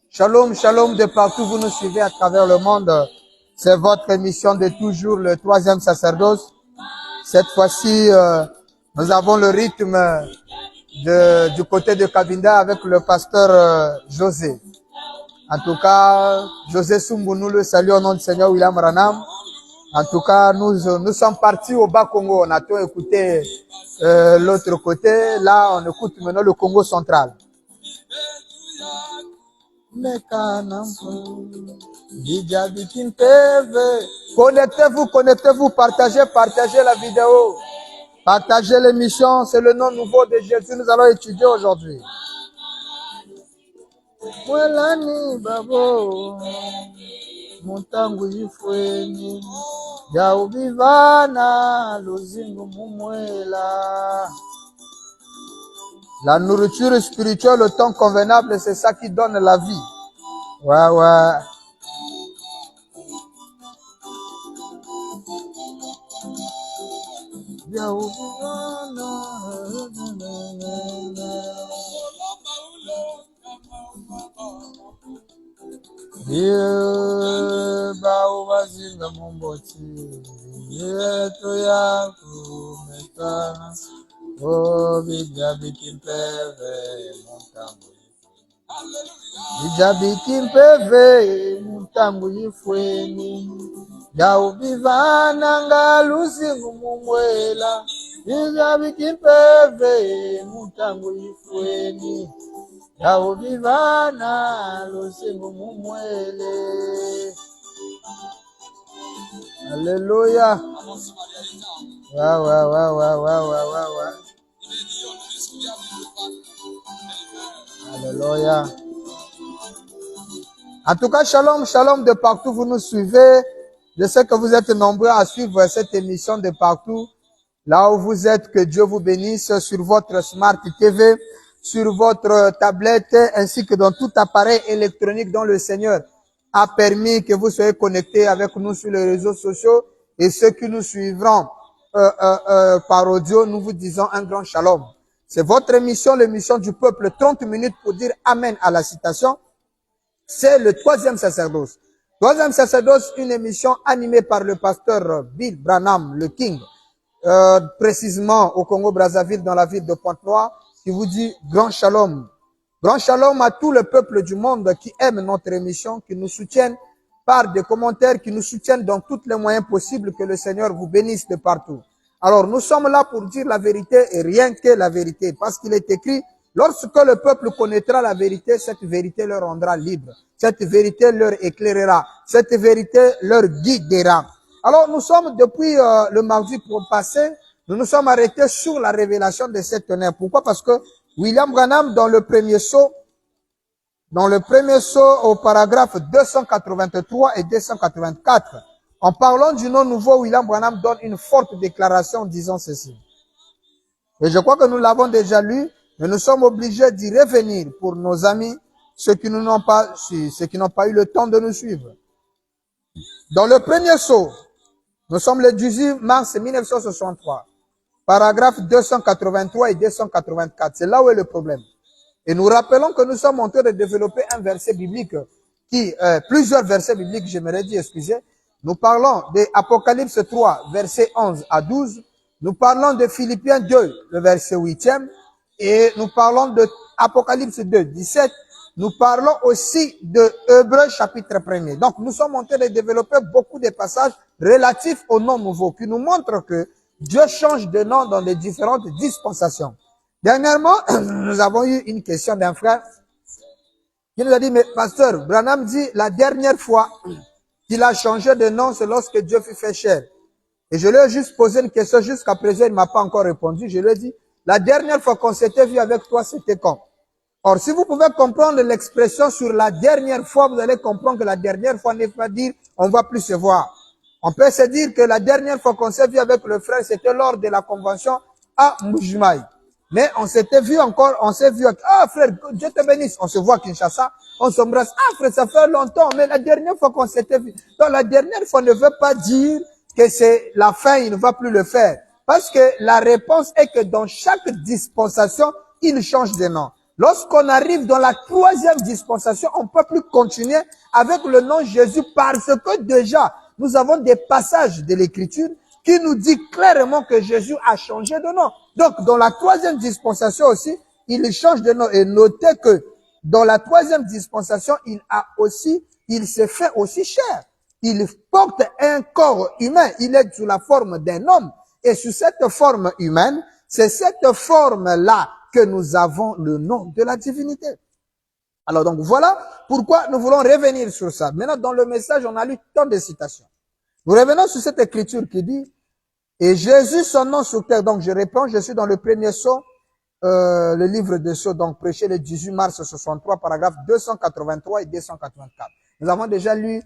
Shalom, shalom de partout, vous nous suivez à travers le monde. C'est votre émission de toujours, le troisième sacerdoce. Cette fois-ci, nous avons le rythme du côté de Cabinda avec le pasteur José. En tout cas, José Sumbu, nous le saluons au nom du Seigneur William Branham. En tout cas, nous sommes partis au Bas-Congo. On a tout écouté l'autre côté. Là, on écoute maintenant le Congo central. Connectez-vous, connectez-vous, partagez la vidéo. Partagez l'émission, c'est le nom nouveau de Jésus. Nous allons étudier aujourd'hui. Mwelani babo mutangu yifweni ya ubivana luzingu mumwela. La nourriture spirituelle au temps convenable, c'est ça qui donne la vie. Ouais, ouais. Ya ubivana Bao wazinga mumboti yeto yaku metana o bijabi kimpeve mutangu yifweni yau bivana ngaluzingu mumwela bijabi kimpeve mutangu yifweni yau bivana luzingu mumwele. Alléluia. Ouais. Alléluia. En tout cas, shalom, shalom de partout, vous nous suivez. Je sais que vous êtes nombreux à suivre cette émission de partout. Là où vous êtes, que Dieu vous bénisse sur votre Smart TV, sur votre tablette, ainsi que dans tout appareil électronique dont le Seigneur a permis que vous soyez connectés avec nous sur les réseaux sociaux. Et ceux qui nous suivront par audio, nous vous disons un grand shalom. C'est votre émission, l'émission du peuple, 30 minutes pour dire Amen à la citation. C'est le troisième sacerdoce. Troisième sacerdoce, une émission animée par le pasteur Bill Branham, le King, précisément au Congo-Brazzaville, dans la ville de Pointe-Noire, qui vous dit grand shalom. Grand shalom à tout le peuple du monde qui aime notre émission, qui nous soutiennent par des commentaires, qui nous soutiennent dans tous les moyens possibles. Que le Seigneur vous bénisse de partout. Alors, nous sommes là pour dire la vérité et rien que la vérité. Parce qu'il est écrit, lorsque le peuple connaîtra la vérité, cette vérité leur rendra libre. Cette vérité leur éclairera. Cette vérité leur guidera. Alors, nous sommes depuis le mardi passé, nous nous sommes arrêtés sur la révélation de cet honneur. Pourquoi? Parce que William Branham, dans le premier saut au paragraphe 283 et 284, en parlant du nom nouveau, William Branham donne une forte déclaration en disant ceci. Et je crois que nous l'avons déjà lu, mais nous sommes obligés d'y revenir pour nos amis, ceux qui n'ont pas eu le temps de nous suivre. Dans le premier saut, nous sommes le 18 mars 1963, paragraphe 283 et 284. C'est là où est le problème. Et nous rappelons que nous sommes en train de développer un verset biblique plusieurs versets bibliques, j'aimerais dire, excusez. Nous parlons de Apocalypse 3, verset 11 à 12. Nous parlons de Philippiens 2, le verset 8e. Et nous parlons de Apocalypse 2, 17. Nous parlons aussi de Hébreux chapitre 1er. Donc, nous sommes en train de développer beaucoup de passages relatifs au nom nouveau qui nous montrent que Dieu change de nom dans les différentes dispensations. Dernièrement, nous avons eu une question d'un frère qui nous a dit, mais pasteur, Branham dit la dernière fois qu'il a changé de nom, c'est lorsque Dieu fut fait chair. Et je lui ai juste posé une question, jusqu'à présent, il ne m'a pas encore répondu. Je lui ai dit, la dernière fois qu'on s'était vu avec toi, c'était quand? Or, si vous pouvez comprendre l'expression sur la dernière fois, vous allez comprendre que la dernière fois n'est pas dire on va plus se voir. On peut se dire que la dernière fois qu'on s'est vu avec le frère, c'était lors de la convention à Mbujimaï. Mais on s'était vu encore, on s'est vu, ah frère, Dieu te bénisse. On se voit à Kinshasa, on s'embrasse. Ah frère, ça fait longtemps, mais la dernière fois qu'on s'était vu. Donc la dernière fois ne veut pas dire que c'est la fin, il ne va plus le faire. Parce que la réponse est que dans chaque dispensation, il change de nom. Lorsqu'on arrive dans la troisième dispensation, on ne peut plus continuer avec le nom Jésus parce que déjà, nous avons des passages de l'Écriture qui nous dit clairement que Jésus a changé de nom. Donc, dans la troisième dispensation aussi, il change de nom. Et notez que dans la troisième dispensation, il s'est fait aussi chair. Il porte un corps humain. Il est sous la forme d'un homme. Et sous cette forme humaine, c'est cette forme-là que nous avons le nom de la divinité. Alors donc voilà pourquoi nous voulons revenir sur ça. Maintenant, dans le message, on a lu tant de citations. Nous revenons sur cette écriture qui dit, et Jésus, son nom sur terre. Donc je réponds, je suis dans le premier sceau, le livre de Sceaux, donc prêché le 18 mars 63, paragraphe 283 et 284. Nous avons déjà lu,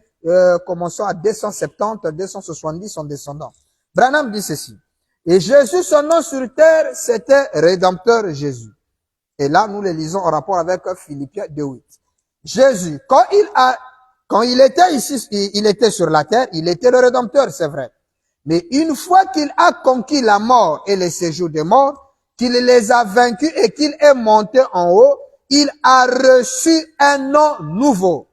commençons à 270, 270 en descendant. Branham dit ceci. Et Jésus, son nom sur terre, c'était Rédempteur Jésus. Et là, nous le lisons en rapport avec Philippiens 2:8. Jésus, quand il était ici, il était sur la terre, il était le Rédempteur, c'est vrai. Mais une fois qu'il a conquis la mort et le séjour des morts, qu'il les a vaincus et qu'il est monté en haut, il a reçu un nom nouveau.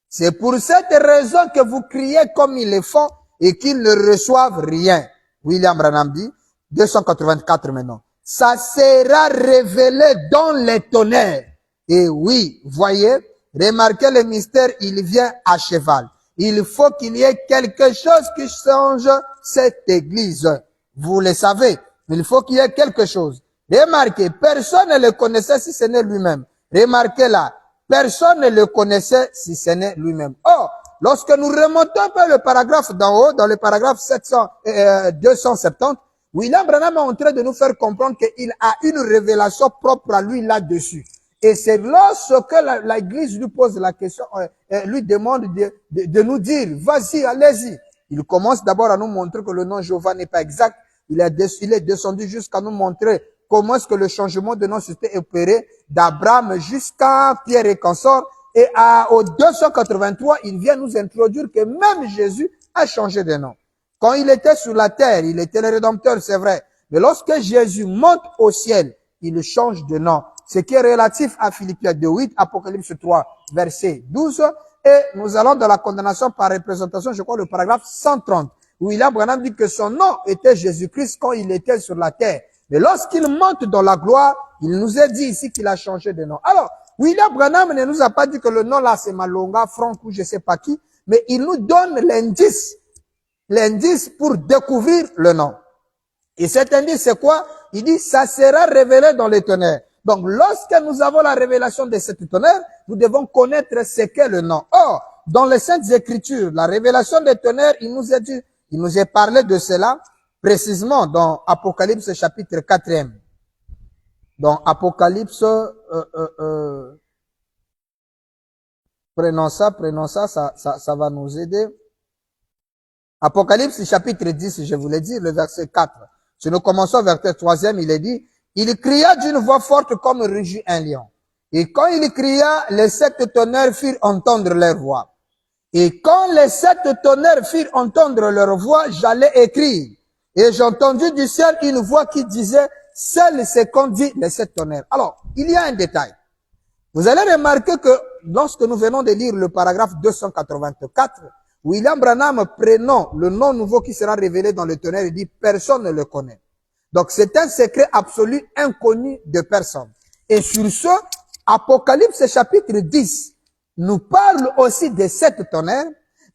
C'est pour cette raison que vous criez comme ils le font et qu'ils ne reçoivent rien. William Branham dit, 284 maintenant. Ça sera révélé dans les tonnerres. Et oui, voyez, remarquez le mystère, il vient à cheval. Il faut qu'il y ait quelque chose qui change cette église. Vous le savez, il faut qu'il y ait quelque chose. Remarquez, personne ne le connaissait si ce n'est lui-même. Remarquez là, personne ne le connaissait si ce n'est lui-même. Or, lorsque nous remontons un peu le paragraphe d'en haut, dans le paragraphe 270, William Branham est en train de nous faire comprendre qu'il a une révélation propre à lui là-dessus. Et c'est lorsque l'Église lui pose la question, lui demande de nous dire, vas-y, allez-y. Il commence d'abord à nous montrer que le nom Jéhovah n'est pas exact. Il est descendu jusqu'à nous montrer comment est-ce que le changement de nom s'était opéré d'Abraham jusqu'à Pierre et consort. Et au 283, il vient nous introduire que même Jésus a changé de nom. Quand il était sur la terre, il était le Rédempteur, c'est vrai. Mais lorsque Jésus monte au ciel, il change de nom. Ce qui est relatif à Philippiens 2:8, Apocalypse 3, verset 12. Et nous allons dans la condamnation par représentation, je crois, le paragraphe 130. Où William Branham dit que son nom était Jésus-Christ quand il était sur la terre. Mais lorsqu'il monte dans la gloire, il nous a dit ici qu'il a changé de nom. Alors, William Branham ne nous a pas dit que le nom là c'est Malonga, Franck ou je sais pas qui, mais il nous donne l'indice pour découvrir le nom. Et cet indice c'est quoi? Il dit ça sera révélé dans les tonnerres. Donc lorsque nous avons la révélation de cette tonnerre, nous devons connaître ce qu'est le nom. Or, dans les Saintes Écritures, la révélation des tonnerres, il nous est parlé de cela précisément dans Apocalypse chapitre 4e. Dans Apocalypse, prenons ça, ça va nous aider. Apocalypse chapitre 10, je vous l'ai dit, le verset 4. Si nous commençons au verset 3e, il est dit, il cria d'une voix forte comme rugit un lion. Et quand il cria, les 7 tonnerres firent entendre leur voix. Et quand les 7 tonnerres firent entendre leur voix, j'allais écrire. Et j'ai entendu du ciel une voix qui disait, seul ce qu'ont dit les 7 tonnerres. Alors, il y a un détail. Vous allez remarquer que lorsque nous venons de lire le paragraphe 284, William Branham, prenant le nom nouveau qui sera révélé dans le tonnerre, il dit, personne ne le connaît. Donc, c'est un secret absolu inconnu de personne. Et sur ce, Apocalypse chapitre 10 nous parle aussi des 7 tonnerres,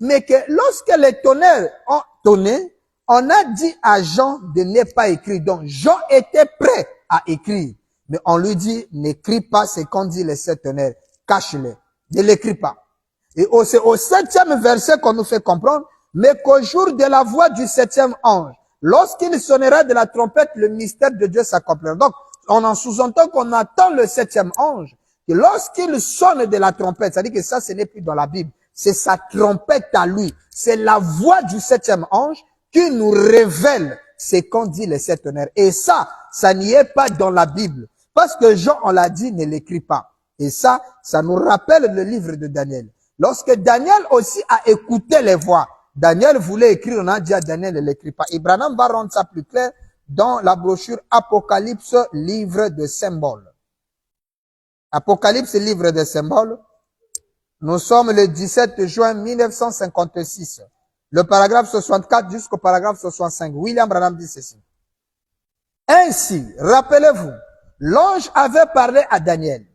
mais que lorsque les tonnerres ont tonné, on a dit à Jean de ne pas écrire. Donc, Jean était prêt à écrire. Mais on lui dit, n'écris pas ce qu'ont dit les 7 tonnerres. Cache-les. Ne l'écris pas. Et c'est au 7e verset qu'on nous fait comprendre, mais qu'au jour de la voix du 7e ange, lorsqu'il sonnera de la trompette, le mystère de Dieu s'accomplira. Donc, on en sous-entend qu'on attend le 7e ange. Et lorsqu'il sonne de la trompette, ça dit que ça, ce n'est plus dans la Bible. C'est sa trompette à lui. C'est la voix du 7e ange qui nous révèle ce qu'ont dit les sept tonnerres. Et ça n'y est pas dans la Bible. Parce que Jean, on l'a dit, ne l'écrit pas. Et ça nous rappelle le livre de Daniel. Lorsque Daniel aussi a écouté les voix, Daniel voulait écrire, on a dit à Daniel ne l'écrit pas. Et Branham va rendre ça plus clair dans la brochure Apocalypse, livre de symboles. Apocalypse, livre de symboles. Nous sommes le 17 juin 1956. Le paragraphe 64 jusqu'au paragraphe 65. William Branham dit ceci. Ainsi, rappelez-vous, l'ange avait parlé à Daniel.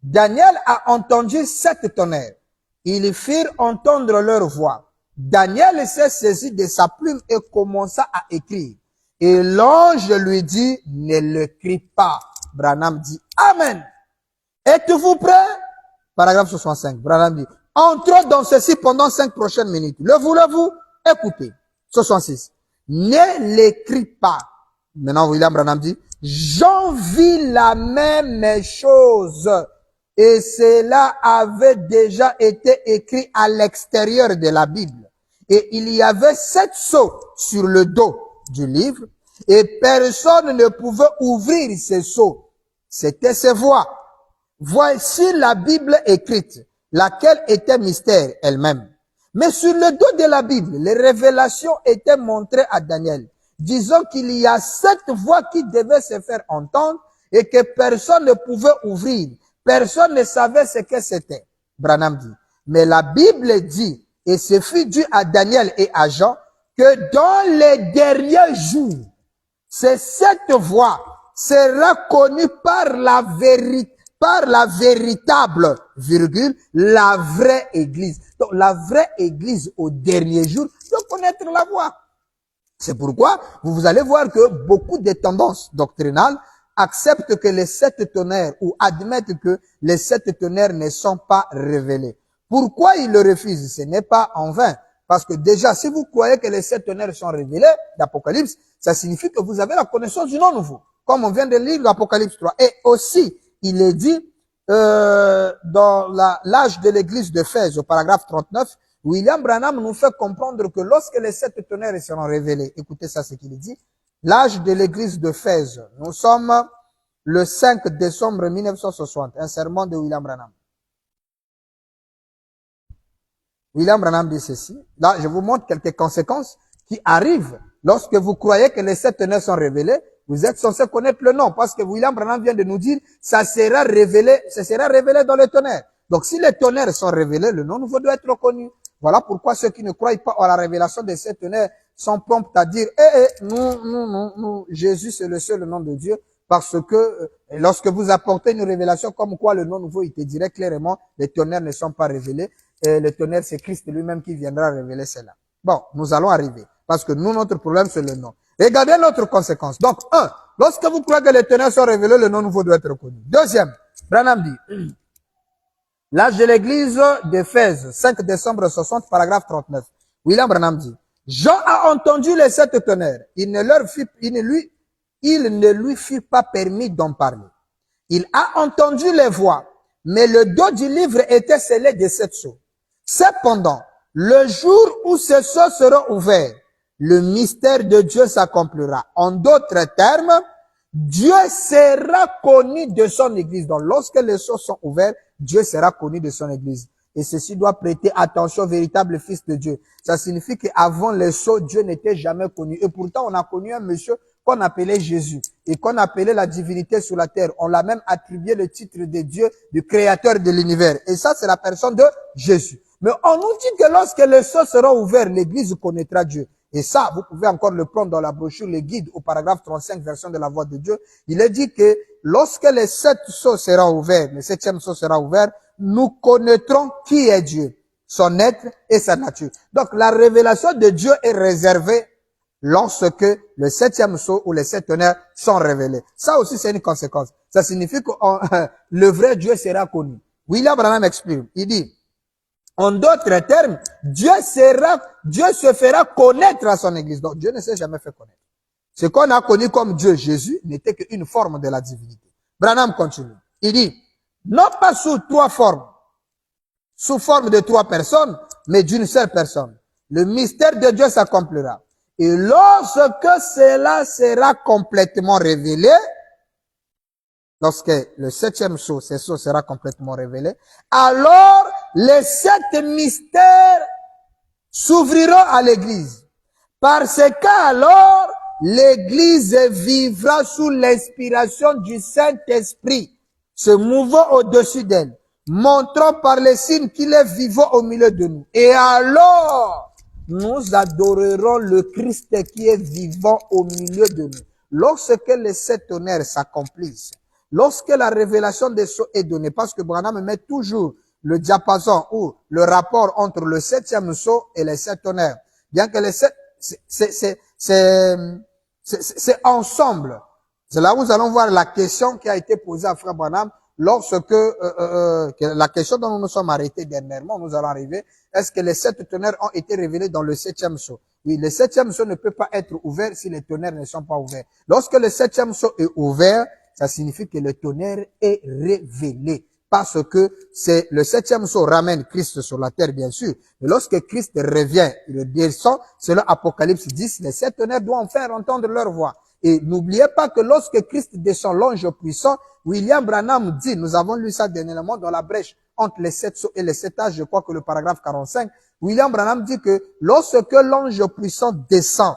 Daniel a entendu 7 tonnerres. Ils firent entendre leur voix. Daniel s'est saisi de sa plume et commença à écrire. Et l'ange lui dit, ne l'écris pas. Branham dit, Amen. Êtes-vous prêts? Paragraphe 65. Branham dit, entrons dans ceci pendant 5 prochaines minutes. Le voulez-vous? Écoutez. 66. Ne l'écris pas. Maintenant, William Branham dit, j'en vis la même chose. Et cela avait déjà été écrit à l'extérieur de la Bible. Et il y avait 7 sceaux sur le dos du livre. Et personne ne pouvait ouvrir ces sceaux. C'était ses voix. Voici la Bible écrite, laquelle était mystère elle-même. Mais sur le dos de la Bible, les révélations étaient montrées à Daniel. Disons qu'il y a 7 voix qui devaient se faire entendre et que personne ne pouvait ouvrir. Personne ne savait ce que c'était. Branham dit. Mais la Bible dit, et ce fut dû à Daniel et à Jean, que dans les derniers jours, ces 7 voix sera connue par la véritable, virgule, la vraie église. Donc, la vraie église au dernier jour doit connaître la voix. C'est pourquoi vous allez voir que beaucoup de tendances doctrinales acceptent que les 7 tonnerres ou admettent que les 7 tonnerres ne sont pas révélés. Pourquoi ils le refusent? Ce n'est pas en vain. Parce que déjà, si vous croyez que les 7 tonnerres sont révélés d'Apocalypse, ça signifie que vous avez la connaissance du nom nouveau. Comme on vient de lire l'Apocalypse 3. Et aussi, il est dit dans l'âge de l'église d'Éphèse, au paragraphe 39, William Branham nous fait comprendre que lorsque les 7 tonnerres seront révélés, écoutez ça ce qu'il dit, l'âge de l'église d'Éphèse, nous sommes le 5 décembre 1960, un sermon de William Branham. William Branham dit ceci, là je vous montre quelques conséquences qui arrivent lorsque vous croyez que les 7 tonnerres sont révélés. Vous êtes censé connaître le nom parce que William Branham vient de nous dire ça sera révélé dans les tonnerres. Donc si les tonnerres sont révélés, le nom nouveau doit être reconnu. Voilà pourquoi ceux qui ne croient pas à la révélation de ces tonnerres sont prompts à dire nous, Jésus c'est le seul nom de Dieu, parce que lorsque vous apportez une révélation comme quoi le nom nouveau, il te dirait clairement les tonnerres ne sont pas révélés, et le tonnerre c'est Christ lui-même qui viendra révéler cela. Bon, nous allons arriver, parce que nous, notre problème c'est le nom. Regardez notre conséquence. Donc, 1, lorsque vous croyez que les tonnerres sont révélés, le nom nouveau doit être reconnu. Deuxième, Branham dit, l'âge de l'église d'Éphèse, 5 décembre 60, paragraphe 39. William Branham dit, Jean a entendu les 7 tonnerres. Il ne lui fut pas permis d'en parler. Il a entendu les voix, mais le dos du livre était scellé de 7 sceaux. Cependant, le jour où ces sceaux seront ouverts, le mystère de Dieu s'accomplira. En d'autres termes, Dieu sera connu de son église. Donc, lorsque les sceaux sont ouverts, Dieu sera connu de son église. Et ceci doit prêter attention au véritable fils de Dieu. Ça signifie qu'avant les sceaux, Dieu n'était jamais connu. Et pourtant, on a connu un monsieur qu'on appelait Jésus et qu'on appelait la divinité sur la terre. On l'a même attribué le titre de Dieu, du créateur de l'univers. Et ça, c'est la personne de Jésus. Mais on nous dit que lorsque les sceaux seront ouverts, l'église connaîtra Dieu. Et ça, vous pouvez encore le prendre dans la brochure, le guide au paragraphe 35, version de la voix de Dieu. Il est dit que lorsque les 7 sceaux seront ouverts, le 7e sceau sera ouvert, nous connaîtrons qui est Dieu, son être et sa nature. Donc la révélation de Dieu est réservée lorsque le 7e sceau ou les 7 tonnerres sont révélés. Ça aussi c'est une conséquence. Ça signifie que le vrai Dieu sera connu. William Branham explique, il dit, en d'autres termes, Dieu se fera connaître à son église. Donc Dieu ne s'est jamais fait connaître. Ce qu'on a connu comme Dieu, Jésus, n'était qu'une forme de la divinité. Branham continue. Il dit, non pas sous 3 formes, sous forme de 3 personnes, mais d'une seule personne. Le mystère de Dieu s'accomplira. Et lorsque cela sera complètement révélé, lorsque le septième sceau, ce sceau sera complètement révélé, alors les 7 mystères s'ouvriront à l'Église. Parce qu'alors, l'Église vivra sous l'inspiration du Saint-Esprit, se mouvant au-dessus d'elle, montrant par les signes qu'il est vivant au milieu de nous. Et alors, nous adorerons le Christ qui est vivant au milieu de nous. Lorsque les 7 tonnerres s'accomplissent, lorsque la révélation des sceaux est donnée, parce que Branham met toujours le diapason ou le rapport entre le 7e sceau et les 7 tonnerres. Bien que les 7, c'est ensemble. C'est là où nous allons voir la question qui a été posée à Frère Branham lorsque la question dont nous nous sommes arrêtés dernièrement, nous allons arriver. Est-ce que les 7 tonnerres ont été révélés dans le 7e sceau? Oui, le 7e sceau ne peut pas être ouvert si les tonnerres ne sont pas ouverts. Lorsque le 7e sceau est ouvert, ça signifie que le tonnerre est révélé. Parce que c'est le 7e sceau ramène Christ sur la terre, bien sûr. Mais lorsque Christ revient, il descend, selon Apocalypse 10, les 7 tonnerres doivent faire entendre leur voix. Et n'oubliez pas que lorsque Christ descend, l'ange puissant, William Branham dit, nous avons lu ça dernièrement dans la brèche entre les 7 sceaux et les 7 âges, je crois que le paragraphe 45, William Branham dit que lorsque l'ange puissant descend,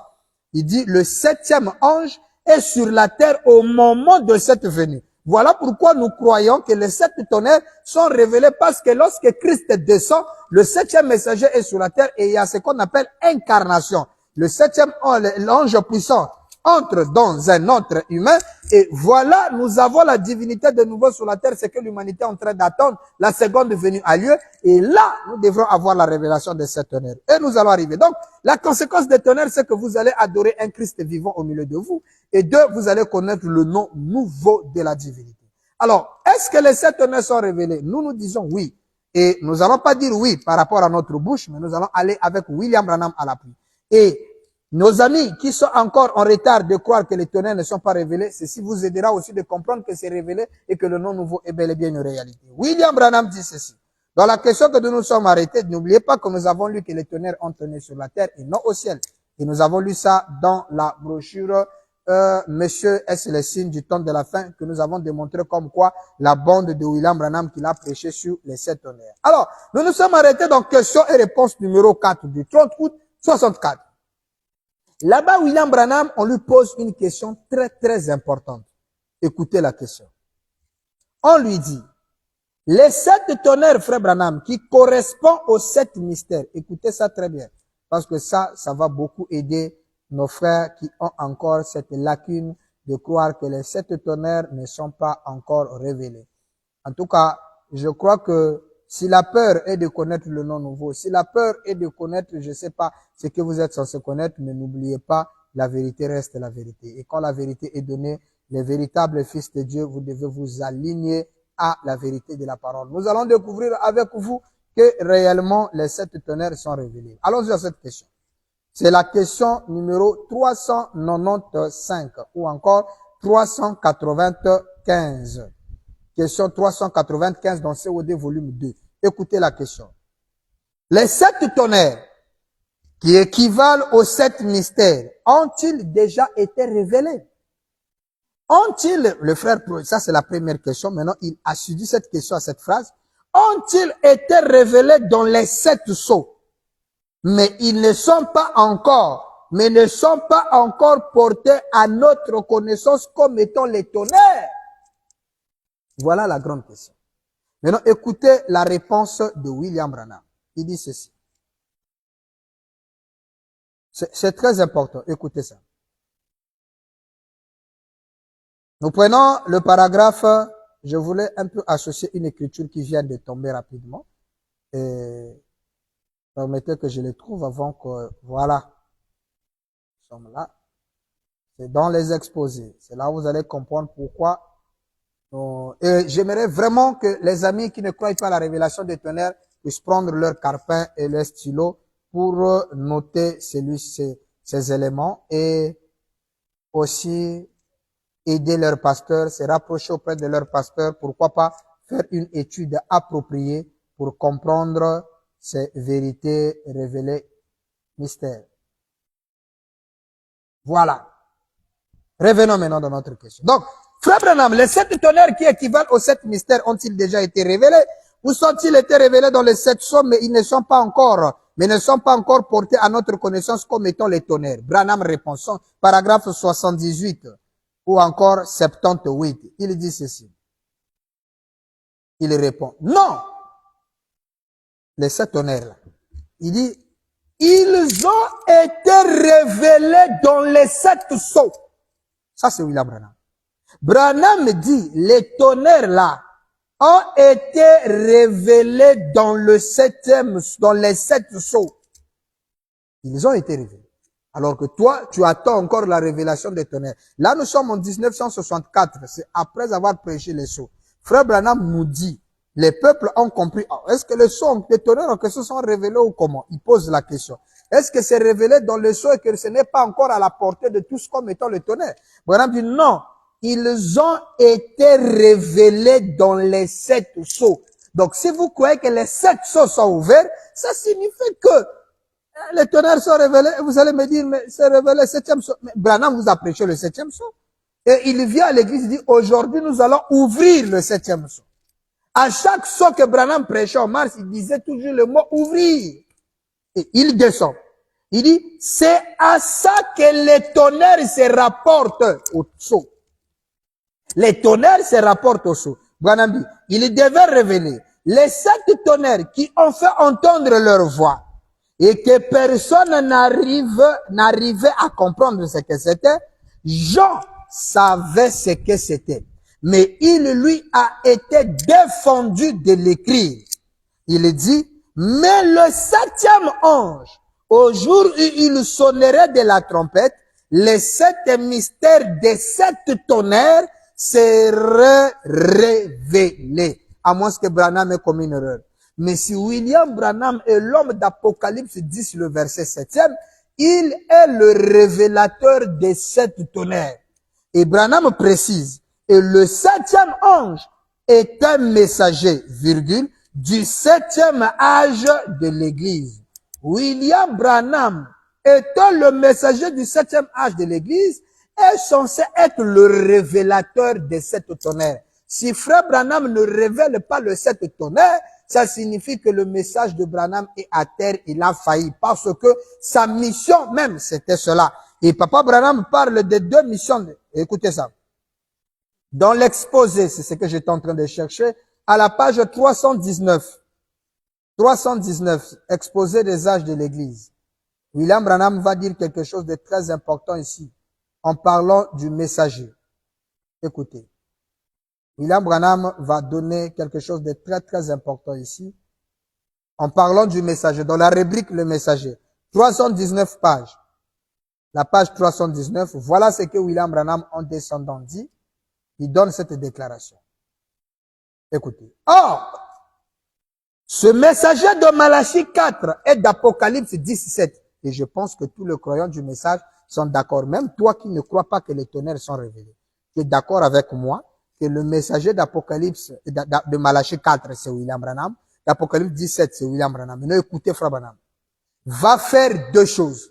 il dit le 7e ange est sur la terre au moment de cette venue. Voilà pourquoi nous croyons que les 7 tonnerres sont révélés parce que lorsque Christ descend, le 7e messager est sur la terre et il y a ce qu'on appelle incarnation. Le 7e ange, l'ange puissant, entre dans un autre humain et voilà, nous avons la divinité de nouveau sur la terre, c'est que l'humanité est en train d'attendre, la seconde venue a lieu et là, nous devrons avoir la révélation de ces tonnerres. Et nous allons arriver. Donc, la conséquence des tonnerres, c'est que vous allez adorer un Christ vivant au milieu de vous et 2, vous allez connaître le nom nouveau de la divinité. Alors, est-ce que les 7 tonnerres sont révélés? Nous, nous disons oui. Et nous allons pas dire oui par rapport à notre bouche, mais nous allons aller avec William Branham à l'appui. Et nos amis qui sont encore en retard de croire que les tonnerres ne sont pas révélés, ceci vous aidera aussi de comprendre que c'est révélé et que le nom nouveau est bel et bien une réalité. William Branham dit ceci. Dans la question que nous nous sommes arrêtés, n'oubliez pas que nous avons lu que les tonnerres ont tourné sur la terre et non au ciel. Et nous avons lu ça dans la brochure Monsieur, est-ce le signe du temps de la fin que nous avons démontré comme quoi la bande de William Branham qu'il a prêché sur les 7 tonnerres. Alors, nous nous sommes arrêtés dans question et réponse numéro 4 du 30 août 64. Là-bas, William Branham, on lui pose une question très, très importante. Écoutez la question. On lui dit, les 7 tonnerres, frère Branham, qui correspondent aux 7 mystères. Écoutez ça très bien. Parce que ça va beaucoup aider nos frères qui ont encore cette lacune de croire que les 7 tonnerres ne sont pas encore révélés. En tout cas, je crois que si la peur est de connaître le nom nouveau, si la peur est de connaître, je sais pas, ce que vous êtes censé connaître, mais n'oubliez pas, la vérité reste la vérité. Et quand la vérité est donnée, les véritables fils de Dieu, vous devez vous aligner à la vérité de la parole. Nous allons découvrir avec vous que réellement les 7 tonnerres sont révélés. Allons-y à cette question. C'est la question numéro 395 ou encore 395. Question 395 dans COD volume 2. Écoutez la question. Les 7 tonnerres qui équivalent aux 7 mystères ont-ils déjà été révélés? Ont-ils, le frère, ça c'est la première question, maintenant il a suivi cette question à cette phrase, ont-ils été révélés dans les 7 sceaux? Mais ils ne sont pas encore portés à notre connaissance comme étant les tonnerres. Voilà la grande question. Maintenant, écoutez la réponse de William Branham. Il dit ceci. C'est très important. Écoutez ça. Nous prenons le paragraphe. Je voulais un peu associer une écriture qui vient de tomber rapidement. Et permettez que je le trouve avant que, voilà. Nous sommes là. C'est dans les exposés. C'est là où vous allez comprendre pourquoi. Et j'aimerais vraiment que les amis qui ne croient pas à la révélation des tonnerres puissent prendre leur carpin et leur stylo pour noter ces éléments et aussi aider leur pasteur, se rapprocher auprès de leur pasteur, pourquoi pas faire une étude appropriée pour comprendre ces vérités révélées mystères. Voilà. Revenons maintenant dans notre question. Donc, frère Branham, les 7 tonnerres qui équivalent aux 7 mystères ont-ils déjà été révélés? Ou sont-ils été révélés dans les 7 sceaux, mais ils ne sont pas encore portés à notre connaissance comme étant les tonnerres? Branham répond, paragraphe 78 ou encore 78. Il dit ceci. Il répond, non! Les 7 tonnerres là. Il dit, ils ont été révélés dans les 7 sceaux. Ça, c'est William Branham. Branham dit, les tonnerres là ont été révélés dans les 7 sceaux. Ils ont été révélés. Alors que toi, tu attends encore la révélation des tonnerres. Là, nous sommes en 1964. C'est après avoir prêché les sceaux. Frère Branham nous dit, les peuples ont compris. Est-ce que les tonnerres en question sont révélés ou comment? Il pose la question. Est-ce que c'est révélé dans le sceau et que ce n'est pas encore à la portée de tous comme étant le tonnerre? Branham dit non. Ils ont été révélés dans les 7 sceaux. Donc, si vous croyez que les 7 sceaux sont ouverts, ça signifie que les tonnerres sont révélés. Vous allez me dire, mais c'est révélé le 7e sceau. Mais Branham vous a prêché le 7e sceau. Et il vient à l'église et dit, aujourd'hui, nous allons ouvrir le 7e sceau. À chaque sceau que Branham prêchait en mars, il disait toujours le mot ouvrir. Et il descend. Il dit, c'est à ça que les tonnerres se rapportent au sceau. Les tonnerres se rapportent au sceau. Branham dit, il devait révéler les 7 tonnerres qui ont fait entendre leur voix et que personne n'arrivait à comprendre ce que c'était. Jean savait ce que c'était. Mais il lui a été défendu de l'écrire. Il dit, mais le 7e ange, au jour où il sonnerait de la trompette, les 7 mystères des 7 tonnerres seraient révélés. À moins que Branham ait commis une erreur. Mais si William Branham est l'homme d'Apocalypse 10, le verset 7e, il est le révélateur des 7 tonnerres. Et Branham précise, et le 7e ange est un messager, virgule, du 7e âge de l'Église. William Branham, étant le messager du 7e âge de l'Église, est censé être le révélateur des 7 tonnerres. Si frère Branham ne révèle pas le 7 tonnerres, ça signifie que le message de Branham est à terre, il a failli, parce que sa mission même, c'était cela. Et Papa Branham parle de 2 missions. Écoutez ça. Dans l'exposé, c'est ce que j'étais en train de chercher, à la page 319. 319, exposé des âges de l'Église. William Branham va dire quelque chose de très important ici, en parlant du messager. Écoutez. William Branham va donner quelque chose de très très important ici, en parlant du messager, dans la rubrique le messager. 319 pages. La page 319, voilà ce que William Branham en descendant dit. Il donne cette déclaration. Écoutez. Or, ce messager de Malachie 4 et d'Apocalypse 17. Et je pense que tous les croyants du message sont d'accord. Même toi qui ne crois pas que les tonnerres sont révélés. Tu es d'accord avec moi que le messager d'Apocalypse, de Malachie 4, c'est William Branham. D'Apocalypse 17, c'est William Branham. Maintenant, écoutez, frère Branham. Va faire 2 choses.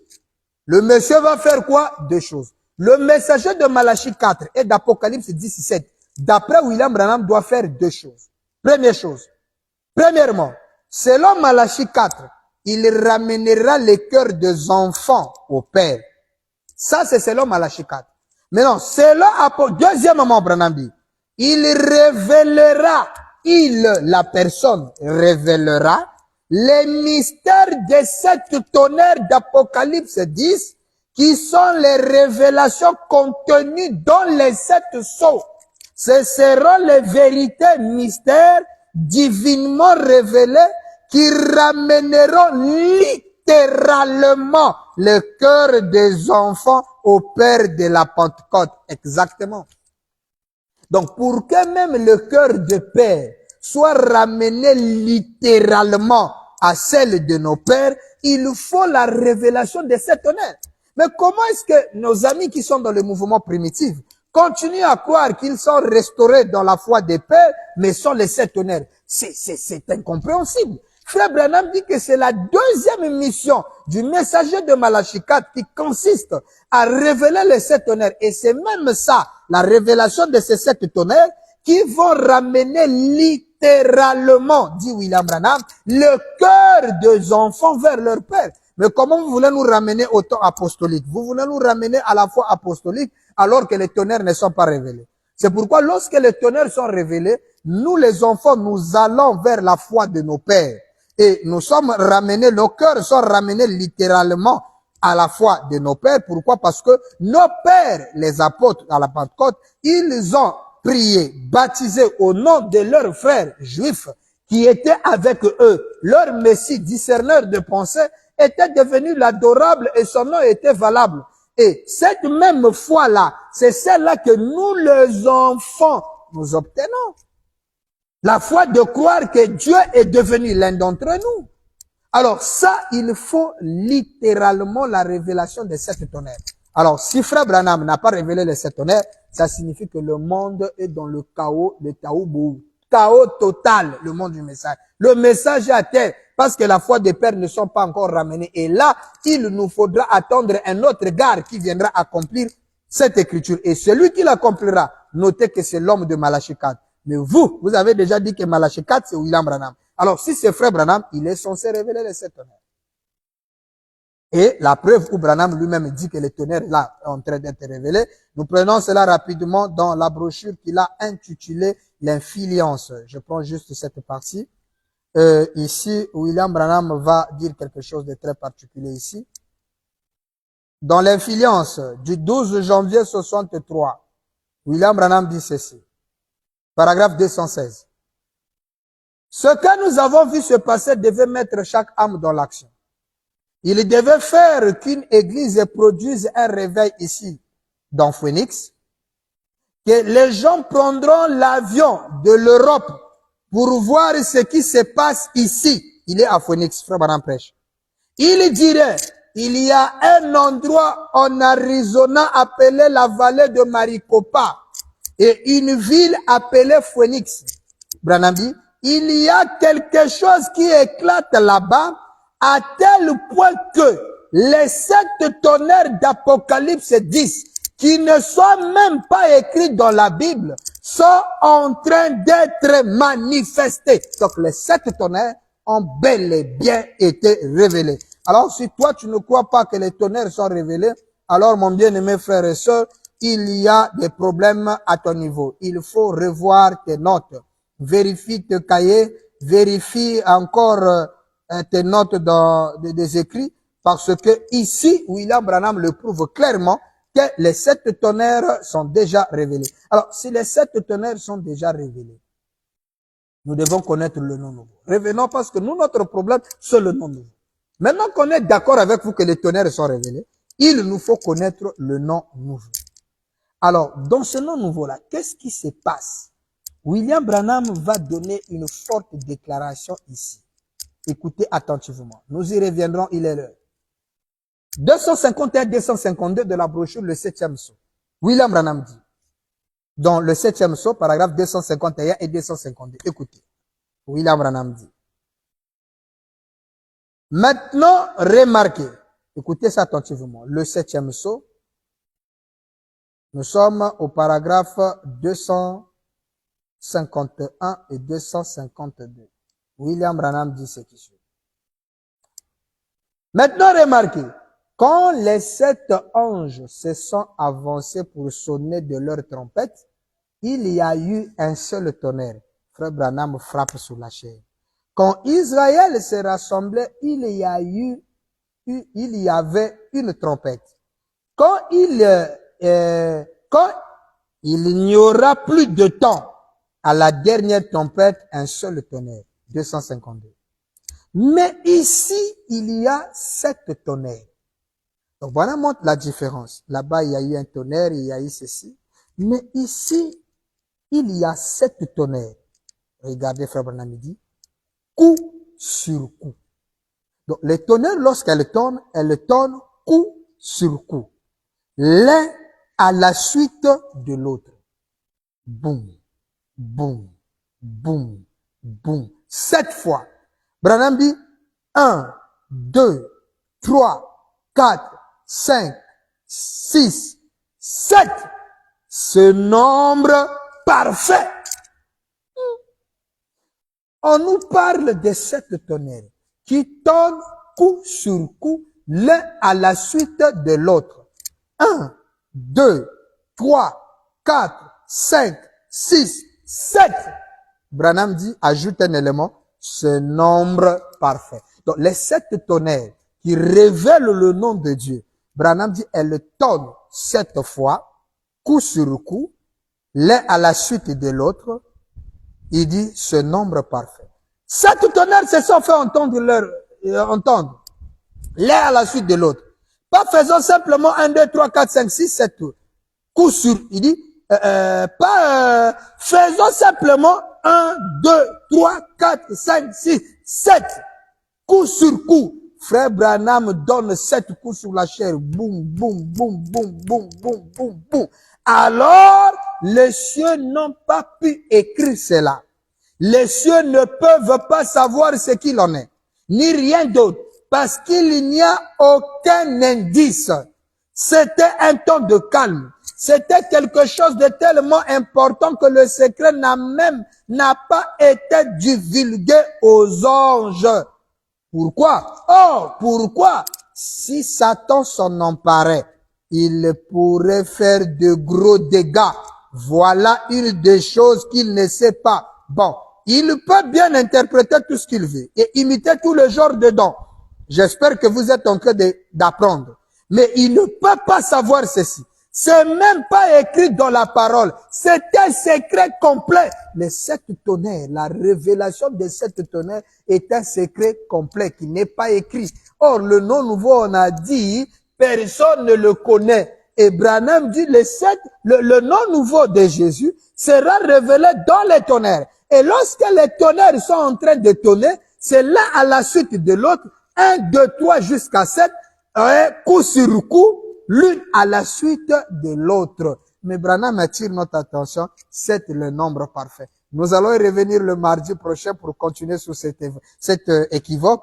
Le monsieur va faire quoi? 2 choses. Le messager de Malachie 4 et d'Apocalypse 17, d'après William Branham, doit faire 2 choses. Première chose. Premièrement, selon Malachie 4, il ramènera les cœurs des enfants au Père. Ça, c'est selon Malachie 4. Maintenant, deuxièmement, Branham dit, la personne révélera les mystères des 7 tonnerres d'Apocalypse 10, qui sont les révélations contenues dans les 7 sceaux. Ce seront les vérités mystères divinement révélés qui ramèneront littéralement le cœur des enfants au Père de la Pentecôte. Exactement. Donc, pour que même le cœur de Père soit ramené littéralement à celle de nos pères, il faut la révélation de cet honneur. Mais comment est-ce que nos amis qui sont dans le mouvement primitif continuent à croire qu'ils sont restaurés dans la foi des pères, mais sont les 7 honneurs? C'est incompréhensible. Frère Branham dit que c'est la deuxième mission du messager de Malachie 4 qui consiste à révéler les 7 tonnerres. Et c'est même ça, la révélation de ces 7 tonnerres, qui vont ramener littéralement, dit William Branham, le cœur des enfants vers leur père. Mais comment vous voulez nous ramener au temps apostolique? Vous voulez nous ramener à la foi apostolique alors que les tonnerres ne sont pas révélés. C'est pourquoi lorsque les tonnerres sont révélés, nous les enfants, nous allons vers la foi de nos pères. Et nous sommes ramenés, nos cœurs sont ramenés littéralement à la foi de nos pères. Pourquoi? Parce que nos pères, les apôtres à la Pentecôte, ils ont prié, baptisé au nom de leurs frères juifs qui étaient avec eux. Leur Messie, discerneur de pensée, était devenu l'adorable et son nom était valable. Et cette même foi-là, c'est celle-là que nous, les enfants, nous obtenons. La foi de croire que Dieu est devenu l'un d'entre nous. Alors ça, il faut littéralement la révélation de 7 tonnerres. Alors, si Frère Branham n'a pas révélé les 7 tonnerres, ça signifie que le monde est dans le chaos, le taoubou. Chaos total, le monde du message. Le message est à terre, parce que la foi des pères ne sont pas encore ramenées. Et là, il nous faudra attendre un autre gars qui viendra accomplir cette écriture. Et celui qui l'accomplira, notez que c'est l'homme de Malachie 4. Mais vous avez déjà dit que Malachie 4, c'est William Branham. Alors, si c'est Frère Branham, il est censé révéler les 7 tonnerres. Et la preuve où Branham lui-même dit que les tonnerres là sont en train d'être révélés, nous prenons cela rapidement dans la brochure qu'il a intitulée l'infiliance. Je prends juste cette partie. Ici, William Branham va dire quelque chose de très particulier ici. Dans l'infiliance du 12 janvier 63, William Branham dit ceci. Paragraphe 216. Ce que nous avons vu se passer devait mettre chaque âme dans l'action. Il devait faire qu'une église produise un réveil ici, dans Phoenix, que les gens prendront l'avion de l'Europe pour voir ce qui se passe ici. Il est à Phoenix, Frère Branham prêche. Il dirait, il y a un endroit en Arizona appelé la vallée de Maricopa et une ville appelée Phoenix. Branham dit, il y a quelque chose qui éclate là-bas à tel point que les 7 tonnerres d'Apocalypse 10, qui ne sont même pas écrits dans la Bible, sont en train d'être manifestés. Donc les 7 tonnerres ont bel et bien été révélés. Alors si toi tu ne crois pas que les tonnerres sont révélés, alors mon bien-aimé frère et sœur, il y a des problèmes à ton niveau. Il faut revoir tes notes. Vérifie tes cahiers, vérifie encore tes notes dans des écrits, parce que ici, William Branham le prouve clairement que les 7 tonnerres sont déjà révélés. Alors, si les 7 tonnerres sont déjà révélés, nous devons connaître le nom nouveau. Revenons parce que nous, notre problème, c'est le nom nouveau. Maintenant qu'on est d'accord avec vous que les tonnerres sont révélés, il nous faut connaître le nom nouveau. Alors, dans ce nom nouveau-là, qu'est-ce qui se passe? William Branham va donner une forte déclaration ici. Écoutez attentivement. Nous y reviendrons, il est l'heure. 251-252 de la brochure, le 7e sceau. William Branham dit, dans le 7e sceau, paragraphe 251 et 252. Écoutez. William Branham dit. Maintenant, remarquez. Écoutez ça attentivement. Le 7e sceau. Nous sommes au paragraphe 251 et 252. William Branham dit ce qui suit. Maintenant, remarquez, quand les 7 anges se sont avancés pour sonner de leur trompette, il y a eu un seul tonnerre. Frère Branham frappe sur la chair. Quand Israël s'est rassemblé, il y avait une trompette. Quand il n'y aura plus de temps, à la dernière trompette, un seul tonnerre. 252. Mais ici, il y a 7 tonnerres. Donc voilà montre la différence. Là-bas, il y a eu un tonnerre, il y a eu ceci. Mais ici, il y a 7 tonnerres. Regardez, Frère Branham dit, coup sur coup. Donc les tonnerres, lorsqu'elles tournent coup sur coup. L'un à la suite de l'autre. Boum, boum, boum, boum. 7 fois. Branham dit 1, 2, 3, 4, 5, 6, 7. Ce nombre parfait. On nous parle de 7 tonnerres qui tombent coup sur coup, l'un à la suite de l'autre. 1, 2, 3, 4, 5, 6, 7. Branham dit, ajoute un élément, ce nombre parfait. Donc, les 7 tonnerres qui révèlent le nom de Dieu, Branham dit, elles tombent 7 fois, coup sur coup, l'un à la suite de l'autre. Il dit ce nombre parfait. 7 tonnerres se sont fait entendre l'un à la suite de l'autre. Pas faisons simplement 1, 2, 3, 4, 5, 6, 7 coup sur, il dit, faisons simplement 1, 2, 3, 4, 5, 6, 7 coup sur coup. Frère Branham donne 7 coups sur la chair. Boum, boum, boum, boum, boum, boum, boum, boum. Alors, les cieux n'ont pas pu écrire cela. Les cieux ne peuvent pas savoir ce qu'il en est, ni rien d'autre, parce qu'il n'y a aucun indice. C'était un temps de calme. C'était quelque chose de tellement important que le secret n'a pas été divulgué aux anges. Pourquoi? Oh, pourquoi? Si Satan s'en emparait, il pourrait faire de gros dégâts. Voilà une des choses qu'il ne sait pas. Bon, il peut bien interpréter tout ce qu'il veut et imiter tout le genre dedans. J'espère que vous êtes en train d'apprendre. Mais il ne peut pas savoir ceci. C'est même pas écrit dans la parole. C'est un secret complet. Les 7 tonnerres, la révélation des 7 tonnerres est un secret complet qui n'est pas écrit. Or, le nom nouveau, on a dit, personne ne le connaît. Et Branham dit, le nom nouveau de Jésus sera révélé dans les tonnerres. Et lorsque les tonnerres sont en train de tonner, c'est l'un à la suite de l'autre, 1, 2, 3 jusqu'à 7, coup sur coup, l'une à la suite de l'autre. Mais Branham attire notre attention, 7 le nombre parfait. Nous allons y revenir le mardi prochain pour continuer sur cette équivoque.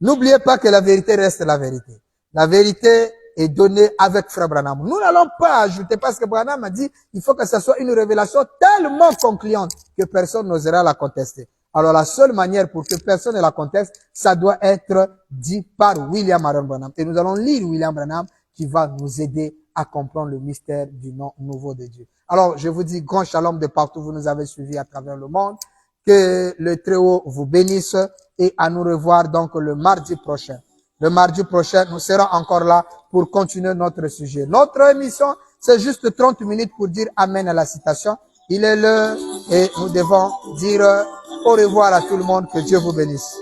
N'oubliez pas que la vérité reste la vérité. La vérité est donnée avec Frère Branham. Nous n'allons pas ajouter parce que Branham a dit il faut que ce soit une révélation tellement concluante que personne n'osera la contester. Alors la seule manière pour que personne ne la conteste, ça doit être dit par William Aaron Branham. Et nous allons lire William Branham qui va nous aider à comprendre le mystère du nom nouveau de Dieu. Alors je vous dis grand shalom de partout où vous nous avez suivis à travers le monde. Que le Très-Haut vous bénisse et à nous revoir donc le mardi prochain. Le mardi prochain, nous serons encore là pour continuer notre sujet. Notre émission, c'est juste 30 minutes pour dire Amen à la citation. Il est l'heure et nous devons dire au revoir à tout le monde. Que Dieu vous bénisse.